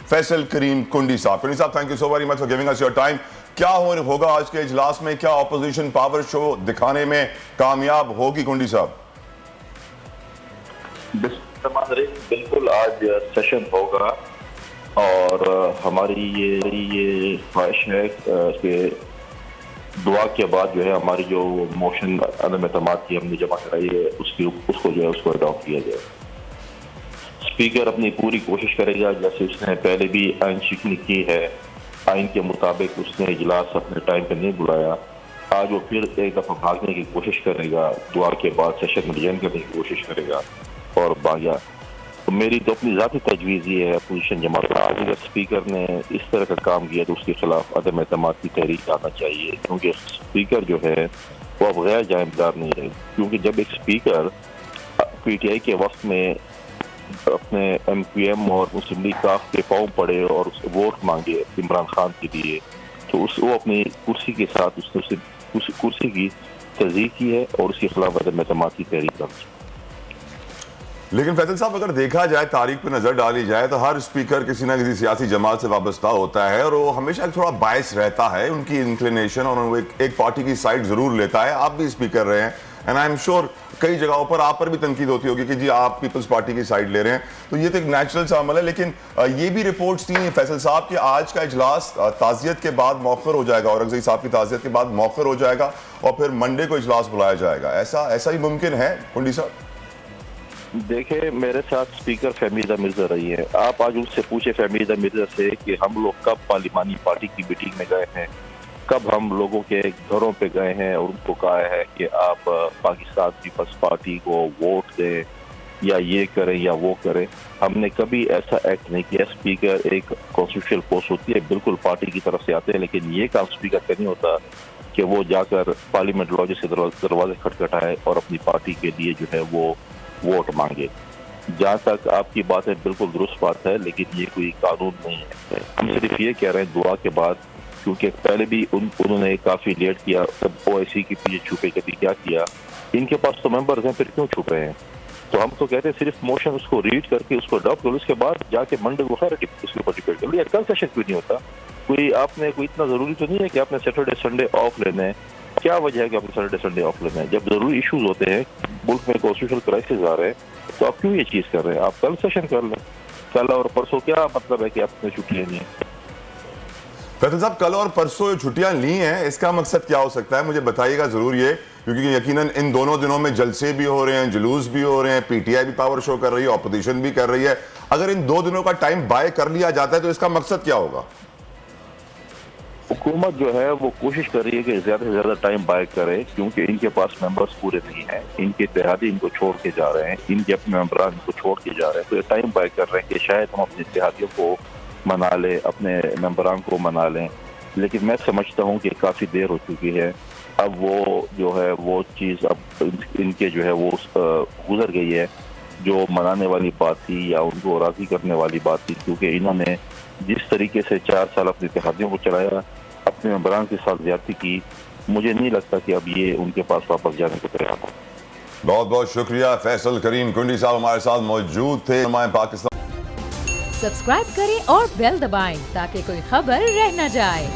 فیصل کریم کنڈی صاحب. کنڈی صاحب, thank you so very much for giving us your time. کیا ہوگا آج کے اجلاس میں؟ کیا اپوزیشن پاور شو دکھانے میں کامیاب ہوگی کنڈی صاحب؟ بالکل آج سیشن ہوگا اور ہماری یہ خواہش ہے کہ دعا کے بعد جو ہے ہماری جو موشن عدم اعتماد کی ہم نے جمع کرائی ہے اس کو جو ہے اس کو اڈاپٹ کیا جائے. اسپیکر اپنی پوری کوشش کرے گا, جیسے اس نے پہلے بھی آئین شکنی کی ہے. آئین کے مطابق اس نے اجلاس اپنے ٹائم پہ نہیں بلایا. آج وہ پھر ایک دفعہ بھاگنے کی کوشش کرے گا, دعا کے بعد سیشن میں جوائن کرنے کی کوشش کرے گا اور بھاگا. میری تو اپنی ذاتی تجویز یہ ہے اپوزیشن جماعت کا, آج اگر اسپیکر نے اس طرح کا کام کیا تو اس کے خلاف عدم اعتماد کی تحریک آنا چاہیے, کیونکہ اسپیکر جو ہے وہ اب غیر جانبدار نہیں ہے. کیونکہ جب ایک اسپیکر پی ٹی آئی کے وقت میں اپنے ایم پی ایم اور مسلم لیگ کاف کے پاؤں پڑے اور اس ووٹ مانگے عمران خان کے لیے, تو وہ اپنی کرسی کے ساتھ اس نے کرسی کی تصدیق کی ہے اور اس کے خلاف عدم اعتماد کی تحریک کرنا چاہیے. لیکن فیصل صاحب, اگر دیکھا جائے, تاریخ پہ نظر ڈالی جائے تو ہر اسپیکر کسی نہ کسی سیاسی جماعت سے وابستہ ہوتا ہے اور وہ ہمیشہ تھوڑا باعث رہتا ہے, ان کی انکلینیشن, اور وہ ایک پارٹی کی سائڈ ضرور لیتا ہے. آپ بھی اسپیکر رہے ہیں اینڈ آئی ایم شیور کئی جگہوں پر آپ پر بھی تنقید ہوتی ہوگی کہ جی آپ پیپلز پارٹی کی سائڈ لے رہے ہیں, تو یہ تو ایک نیچرل سا عمل ہے. لیکن یہ بھی رپورٹس تھیں فیصل صاحب کہ آج کا اجلاس تعزیت کے بعد مؤخر ہو جائے گا, اورنگزئی صاحب کی تعزیت کے بعد مؤخر ہو جائے گا اور پھر منڈے کو اجلاس بلایا جائے گا. ایسا ہی ممکن ہے کنڈی صاحب؟ دیکھیں, میرے ساتھ اسپیکر فہمیدہ مرزا رہی ہے. آپ آج ان سے پوچھے فہمیدہ مرزا سے کہ ہم لوگ کب پارلیمانی پارٹی کی میٹنگ میں گئے ہیں, کب ہم لوگوں کے گھروں پہ گئے ہیں اور ان کو کہا ہے کہ آپ پاکستان پیپلز پارٹی کو ووٹ دیں یا یہ کریں یا وہ کریں. ہم نے کبھی ایسا ایکٹ نہیں کیا. اسپیکر ایک کانسٹیٹیوشنل پوسٹ ہوتی ہے, بالکل پارٹی کی طرف سے آتے ہیں, لیکن یہ کام اسپیکر کا نہیں ہوتا کہ وہ جا کر پارلیمنٹ لاجے سے دروازے کھٹکھٹائے اور اپنی پارٹی کے لیے جو ہے وہ ووٹ مانگے. جہاں تک آپ کی بات ہے بالکل درست بات ہے, لیکن یہ کوئی قانون نہیں ہے. ہم صرف یہ کہہ رہے ہیں دعا کے بعد, کیونکہ پہلے بھی انہوں نے کافی لیٹ کیا, سب او آئی سی کے پیچھے چھپے, کبھی کیا کیا. ان کے پاس تو ممبرز ہیں, پھر کیوں چھپ رہے ہیں؟ تو ہم تو کہتے ہیں صرف موشن اس کو ریڈ کر کے اس کو اڈاپٹ کرو, اس کے بعد جا کے منڈے کو خیر اس کے اوپر ڈیبیٹ کر لیا. کل سیشن کیوں نہیں ہوتا؟ آپ نے کوئی اتنا ضروری تو نہیں ہے کہ آپ نے سیٹرڈے سنڈے آف لینا ہے. کیا وجہ ہے کہ آپ نے سیٹرڈے سنڈے آف لینا ہے؟ جب ضروری ایشوز ہوتے ہیں, ملک میں کانسٹیٹیوشنل کرائسس آ رہے ہیں, تو آپ کیوں یہ چیز کر رہے ہیں؟ آپ کل سیشن کر لیں. کل اور پرسوں کیا مطلب ہے کہ آپ نے چھٹیاں لی ہیں؟ فیصل صاحب, کل اور پرسوں چھٹیاں لی ہیں, اس کا مقصد کیا ہو سکتا ہے؟ مجھے بتائیے گا ضرور یہ, کیونکہ یقیناً ان دونوں دنوں میں جلسے بھی ہو رہے ہیں, جلوس بھی ہو رہے ہیں, پی ٹی آئی بھی پاور شو کر رہی ہے, اپوزیشن بھی کر رہی ہے. اگر ان 2 دنوں کا ٹائم بائے کر لیا جاتا ہے تو اس کا مقصد کیا ہوگا؟ حکومت جو ہے وہ کوشش کر رہی ہے کہ زیادہ سے زیادہ ٹائم بائی کرے, کیونکہ ان کے پاس ممبرز پورے نہیں ہیں. ان کے اتحادی ان کو چھوڑ کے جا رہے ہیں, ان کے اپنے ممبران ان کو چھوڑ کے جا رہے ہیں. تو یہ ٹائم بائی کر رہے ہیں کہ شاید ہم اپنے اتحادیوں کو منا لیں, اپنے ممبران کو منا لیں. لیکن میں سمجھتا ہوں کہ کافی دیر ہو چکی ہے. اب وہ جو ہے وہ چیز اب ان کے جو ہے وہ گزر گئی ہے, جو منانے والی بات تھی یا ان کو راضی کرنے والی بات تھی. کیونکہ انہوں نے جس طریقے سے 4 سال اپنے اتحادیوں کو چلایا, اپنے ممبران کے ساتھ زیادتی کی, مجھے نہیں لگتا کہ اب یہ ان کے پاس واپس جانے کو تیار ہو. بہت بہت شکریہ. فیصل کریم کنڈی صاحب ہمارے ساتھ موجود تھے. پاکستان سبسکرائب کریں اور بیل دبائیں تاکہ کوئی خبر رہ نہ جائے.